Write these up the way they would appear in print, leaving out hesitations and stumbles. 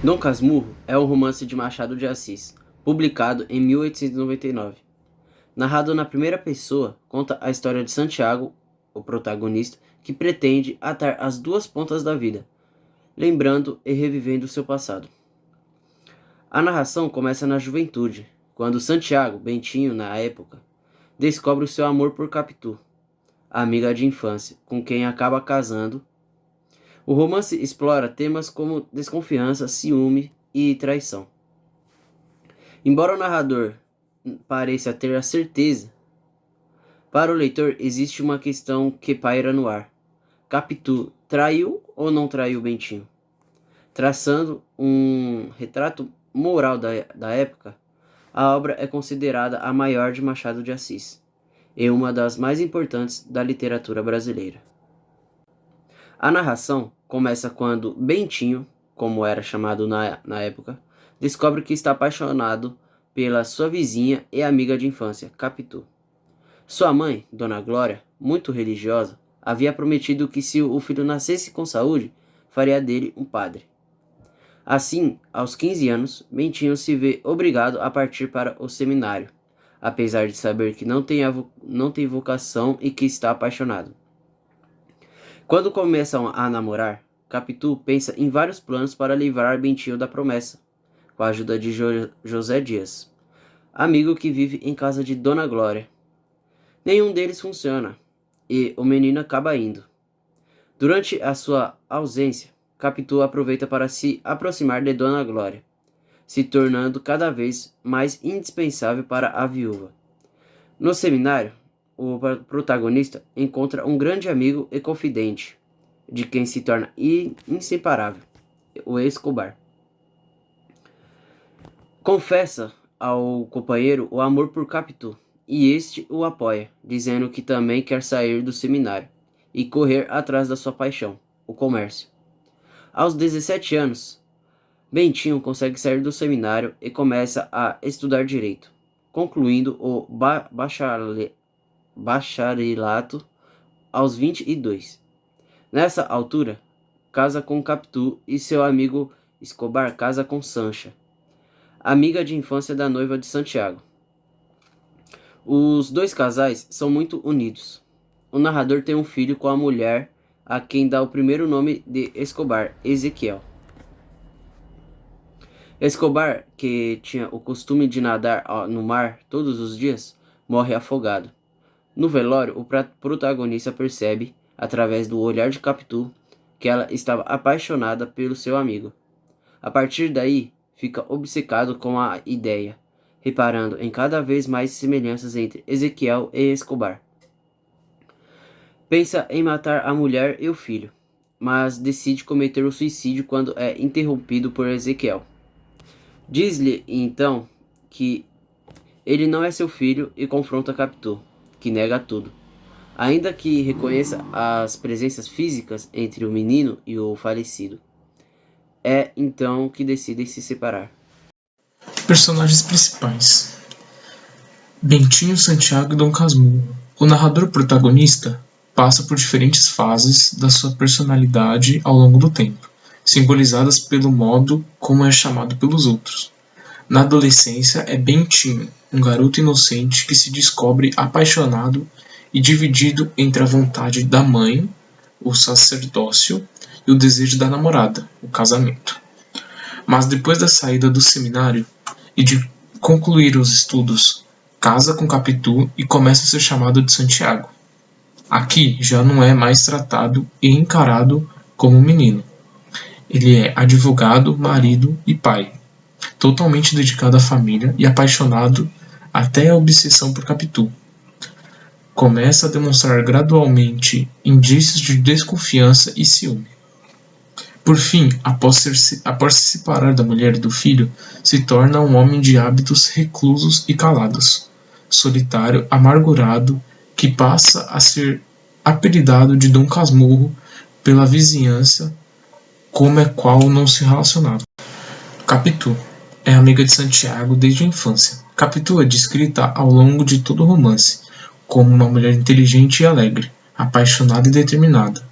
Dom Casmurro é um romance de Machado de Assis, publicado em 1899. Narrado na primeira pessoa, conta a história de Santiago, o protagonista, que pretende atar as duas pontas da vida, lembrando e revivendo seu passado. A narração começa na juventude, quando Santiago, Bentinho na época, descobre o seu amor por Capitu, a amiga de infância, com quem acaba casando. O romance explora temas como desconfiança, ciúme e traição. Embora o narrador pareça ter a certeza, para o leitor existe uma questão que paira no ar. Capitu traiu ou não traiu Bentinho? Traçando um retrato moral da época, a obra é considerada a maior de Machado de Assis e uma das mais importantes da literatura brasileira. A narração começa quando Bentinho, como era chamado na época, descobre que está apaixonado pela sua vizinha e amiga de infância, Capitu. Sua mãe, Dona Glória, muito religiosa, havia prometido que se o filho nascesse com saúde, faria dele um padre. Assim, aos 15 anos, Bentinho se vê obrigado a partir para o seminário, apesar de saber que não tem vocação e que está apaixonado. Quando começam a namorar, Capitu pensa em vários planos para livrar Bentinho da promessa, com a ajuda de José Dias, amigo que vive em casa de Dona Glória. Nenhum deles funciona, e o menino acaba indo. Durante a sua ausência, Capitu aproveita para se aproximar de Dona Glória, se tornando cada vez mais indispensável para a viúva. No seminário, o protagonista encontra um grande amigo e confidente, de quem se torna inseparável, o Escobar. Confessa ao companheiro o amor por Capitu, e este o apoia, dizendo que também quer sair do seminário e correr atrás da sua paixão, o comércio. Aos 17 anos, Bentinho consegue sair do seminário e começa a estudar direito, concluindo o bacharelato aos 22. Nessa altura, casa com Capitu e seu amigo Escobar casa com Sancha, amiga de infância da noiva de Santiago. Os dois casais são muito unidos. O narrador tem um filho com a mulher a quem dá o primeiro nome de Escobar, Ezequiel. Escobar, que tinha o costume de nadar no mar todos os dias, morre afogado. No velório, o protagonista percebe, através do olhar de Capitu, que ela estava apaixonada pelo seu amigo. A partir daí, fica obcecado com a ideia, reparando em cada vez mais semelhanças entre Ezequiel e Escobar. Pensa em matar a mulher e o filho, mas decide cometer o suicídio quando é interrompido por Ezequiel. Diz-lhe, então, que ele não é seu filho e confronta Capitu, que nega tudo. Ainda que reconheça as presenças físicas entre o menino e o falecido. É então que decidem se separar. Personagens principais: Bentinho, Santiago e Dom Casmurro. O narrador protagonista passa por diferentes fases da sua personalidade ao longo do tempo, simbolizadas pelo modo como é chamado pelos outros. Na adolescência é Bentinho, um garoto inocente que se descobre apaixonado e dividido entre a vontade da mãe, o sacerdócio, e o desejo da namorada, o casamento. Mas depois da saída do seminário e de concluir os estudos, casa com Capitu e começa a ser chamado de Santiago. Aqui já não é mais tratado e encarado como um menino. Ele é advogado, marido e pai, totalmente dedicado à família e apaixonado até a obsessão por Capitu. Começa a demonstrar gradualmente indícios de desconfiança e ciúme. Por fim, após se separar da mulher e do filho, se torna um homem de hábitos reclusos e calados, solitário, amargurado, que passa a ser apelidado de Dom Casmurro pela vizinhança, como é qual não se relacionava. Capitu é amiga de Santiago desde a infância. Capitu é descrita ao longo de todo o romance como uma mulher inteligente e alegre, apaixonada e determinada.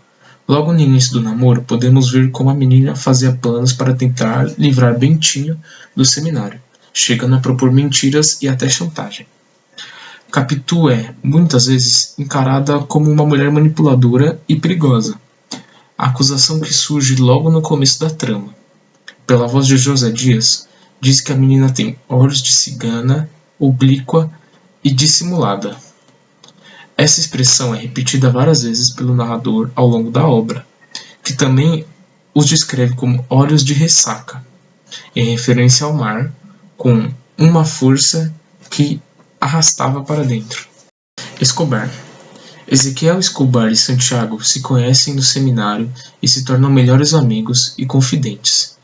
Logo no início do namoro, podemos ver como a menina fazia planos para tentar livrar Bentinho do seminário, chegando a propor mentiras e até chantagem. Capitu é, muitas vezes, encarada como uma mulher manipuladora e perigosa, a acusação que surge logo no começo da trama. Pela voz de José Dias, diz que a menina tem olhos de cigana, oblíqua e dissimulada. Essa expressão é repetida várias vezes pelo narrador ao longo da obra, que também os descreve como olhos de ressaca, em referência ao mar, com uma força que arrastava para dentro. Escobar. Ezequiel Escobar e Santiago se conhecem no seminário e se tornam melhores amigos e confidentes,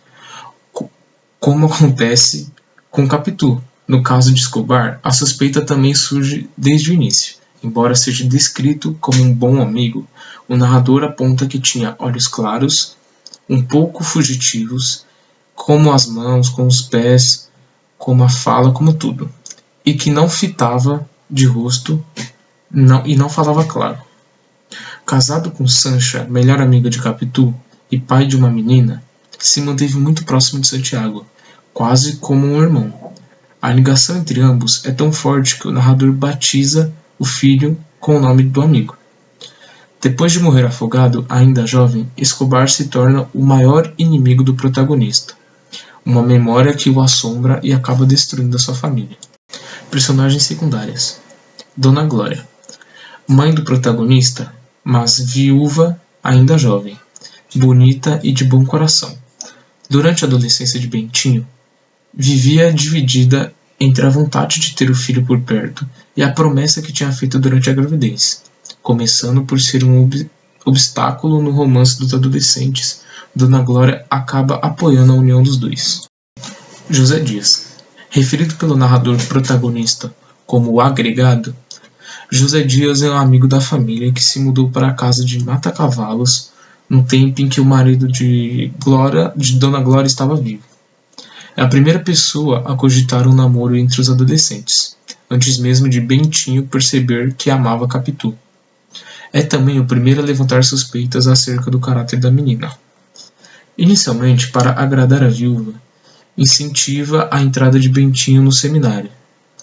como acontece com Capitu. No caso de Escobar, a suspeita também surge desde o início. Embora seja descrito como um bom amigo, o narrador aponta que tinha olhos claros, um pouco fugitivos, como as mãos, como os pés, como a fala, como tudo, e que não fitava de rosto e não falava claro. Casado com Sancha, melhor amiga de Capitu e pai de uma menina, se manteve muito próximo de Santiago, quase como um irmão. A ligação entre ambos é tão forte que o narrador batiza o filho com o nome do amigo. Depois de morrer afogado, ainda jovem, Escobar se torna o maior inimigo do protagonista, uma memória que o assombra e acaba destruindo a sua família. Personagens secundárias. Dona Glória, mãe do protagonista, mas viúva ainda jovem, bonita e de bom coração. Durante a adolescência de Bentinho, vivia dividida entre a vontade de ter o filho por perto e a promessa que tinha feito durante a gravidez, começando por ser um obstáculo no romance dos adolescentes. Dona Glória acaba apoiando a união dos dois. José Dias. Referido pelo narrador protagonista como o agregado, José Dias é um amigo da família que se mudou para a casa de Mata-Cavalos no tempo em que o marido de Dona Glória estava vivo. É a primeira pessoa a cogitar um namoro entre os adolescentes, antes mesmo de Bentinho perceber que amava Capitu. É também o primeiro a levantar suspeitas acerca do caráter da menina. Inicialmente, para agradar a viúva, incentiva a entrada de Bentinho no seminário.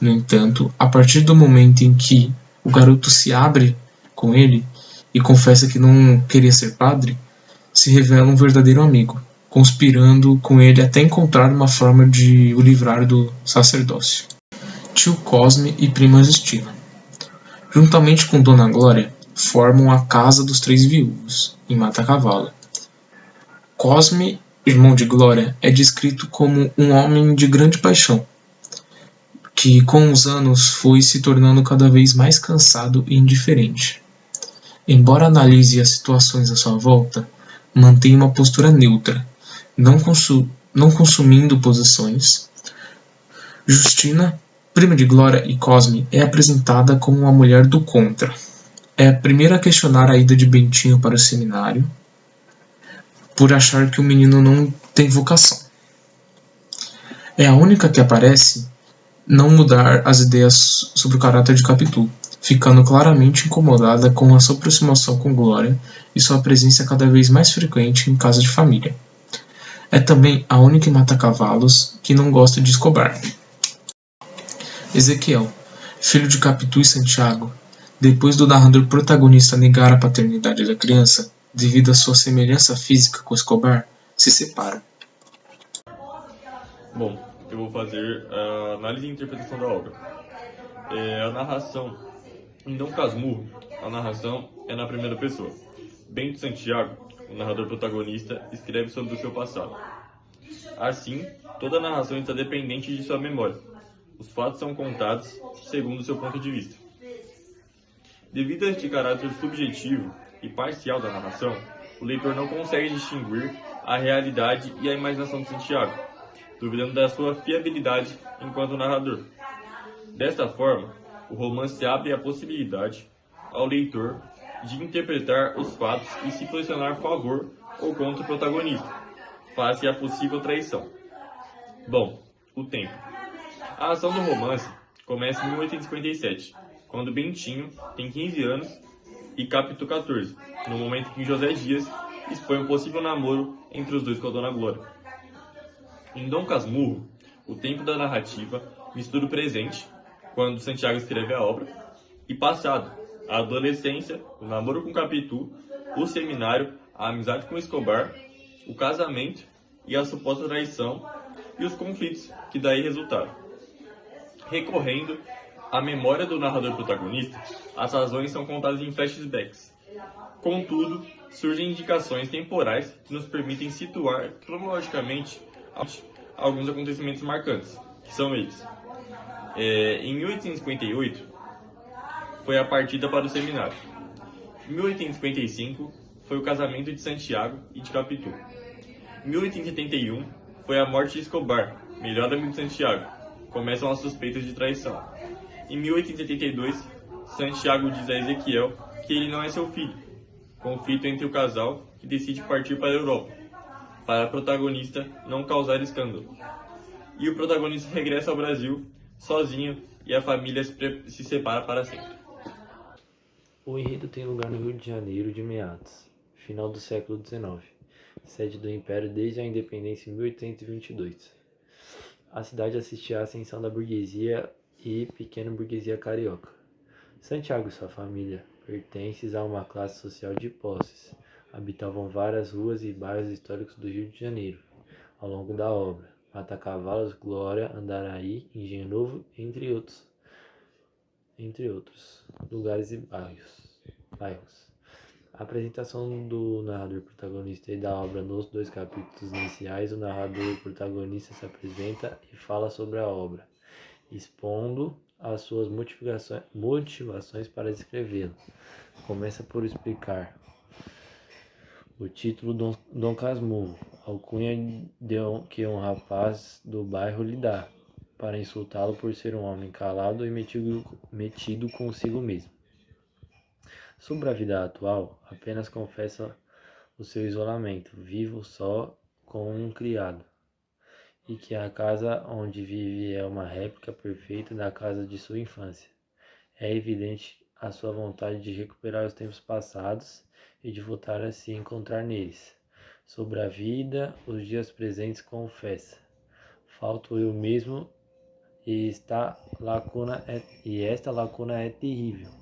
No entanto, a partir do momento em que o garoto se abre com ele e confessa que não queria ser padre, se revela um verdadeiro amigo, conspirando com ele até encontrar uma forma de o livrar do sacerdócio. Tio Cosme e prima Justina. Juntamente com Dona Glória, formam a Casa dos Três Viúvos, em Mata-Cavalo. Cosme, irmão de Glória, é descrito como um homem de grande paixão, que com os anos foi se tornando cada vez mais cansado e indiferente. Embora analise as situações à sua volta, mantém uma postura neutra, não consumindo posições. Justina, prima de Glória e Cosme, é apresentada como uma mulher do contra. É a primeira a questionar a ida de Bentinho para o seminário, por achar que o menino não tem vocação. É a única que aparece não mudar as ideias sobre o caráter de Capitu, ficando claramente incomodada com a sua aproximação com Glória e sua presença cada vez mais frequente em casa de família. É também a única em Mata-Cavalos que não gosta de Escobar. Ezequiel, filho de Capitu e Santiago, depois do narrador protagonista negar a paternidade da criança, devido à sua semelhança física com Escobar, se separa. Bom, eu vou fazer a análise e interpretação da obra. A narração em Dom Casmurro, a narração é na primeira pessoa. Bento Santiago, o narrador protagonista, escreve sobre o seu passado. Assim, toda a narração está dependente de sua memória. Os fatos são contados segundo o seu ponto de vista. Devido a este caráter subjetivo e parcial da narração, o leitor não consegue distinguir a realidade e a imaginação de Santiago, duvidando da sua fiabilidade enquanto narrador. Desta forma, o romance abre a possibilidade ao leitor de interpretar os fatos e se posicionar a favor ou contra o protagonista, face à possível traição. Bom, o tempo. A ação do romance começa em 1857, quando Bentinho tem 15 anos e Capitu 14, no momento em que José Dias expõe um possível namoro entre os dois com a Dona Glória. Em Dom Casmurro, o tempo da narrativa mistura o presente, quando Santiago escreve a obra, e passado, a adolescência, o namoro com Capitu, o seminário, a amizade com Escobar, o casamento e a suposta traição e os conflitos que daí resultaram. Recorrendo à memória do narrador protagonista, as razões são contadas em flashbacks. Contudo, surgem indicações temporais que nos permitem situar cronologicamente alguns acontecimentos marcantes, que são eles. Em 1858, foi a partida para o seminário. Em 1855, foi o casamento de Santiago e de Capitu. Em 1871, foi a morte de Escobar, melhor amigo de Santiago. Começam as suspeitas de traição. Em 1872, Santiago diz a Ezequiel que ele não é seu filho. Conflito entre o casal, que decide partir para a Europa, para a protagonista não causar escândalo. E o protagonista regressa ao Brasil, sozinho, e a família se separa para sempre. O enredo tem lugar no Rio de Janeiro de meados, final do século XIX, sede do Império desde a independência em 1822. A cidade assistia à ascensão da burguesia e pequena burguesia carioca. Santiago e sua família, pertencentes a uma classe social de posses, habitavam várias ruas e bairros históricos do Rio de Janeiro, ao longo da obra. Mata-Cavalos, Glória, Andaraí, Engenho Novo, entre outros lugares e bairros. A apresentação do narrador protagonista e da obra nos 2 capítulos iniciais, o narrador protagonista se apresenta e fala sobre a obra, expondo as suas motivações para escrevê-la. Começa por explicar o título Dom Casmurro, alcunha que um rapaz do bairro lhe dá, para insultá-lo por ser um homem calado e metido consigo mesmo. Sobre a vida atual, apenas confessa o seu isolamento, vivo só com um criado, e que a casa onde vive é uma réplica perfeita da casa de sua infância. É evidente a sua vontade de recuperar os tempos passados e de voltar a se encontrar neles. Sobre a vida, os dias presentes confessa: falto eu mesmo, e esta lacuna é terrível.